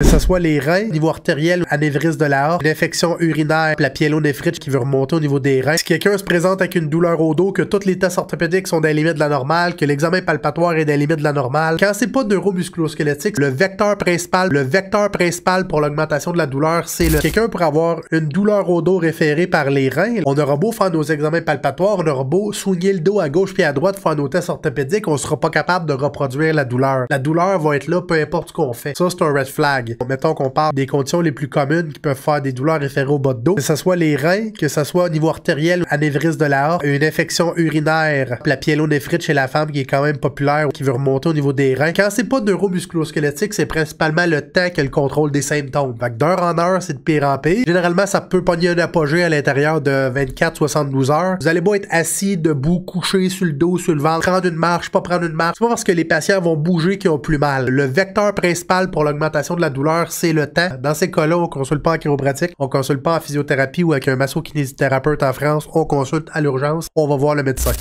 Que ce soit les reins, niveau artériel, anévrisme de la aorte, une infection urinaire, la pyélonéphrite qui veut remonter au niveau des reins. Si quelqu'un se présente avec une douleur au dos, que tous les tests orthopédiques sont dans les limites de la normale, que l'examen palpatoire est dans les limites de la normale, quand c'est pas neuromusculo-squelettique, le vecteur principal pour l'augmentation de la douleur, c'est le... Quelqu'un pour avoir une douleur au dos référée par les reins, on aura beau faire nos examens palpatoires, on aura beau soigner le dos à gauche puis à droite, faire nos tests orthopédiques, on sera pas capable de reproduire la douleur. La douleur va être là peu importe ce qu'on fait. Ça, c'est un red flag. Mettons qu'on parle des conditions les plus communes qui peuvent faire des douleurs référées au bas de dos, que ce soit les reins, que ce soit au niveau artériel, anévrisme de la aorte, une infection urinaire, la pyélonéphrite chez la femme qui est quand même populaire, qui veut remonter au niveau des reins. Quand c'est pas neuromusculo-squelettique, c'est principalement le temps que le contrôle des symptômes. Fait que d'heure en heure, c'est de pire en pire. Généralement, ça peut pogner un apogée à l'intérieur de 24-72 heures. Vous allez beau être assis, debout, couché, sur le dos, sur le ventre, prendre une marche, pas prendre une marche. C'est pas parce que les patients vont bouger qu'ils ont plus mal. Le vecteur principal pour l'augmentation de la douleur, c'est le temps. Dans ces cas-là, on consulte pas en chiropratique, on consulte pas en physiothérapie ou avec un masso-kinésithérapeute en France, on consulte à l'urgence, on va voir le médecin.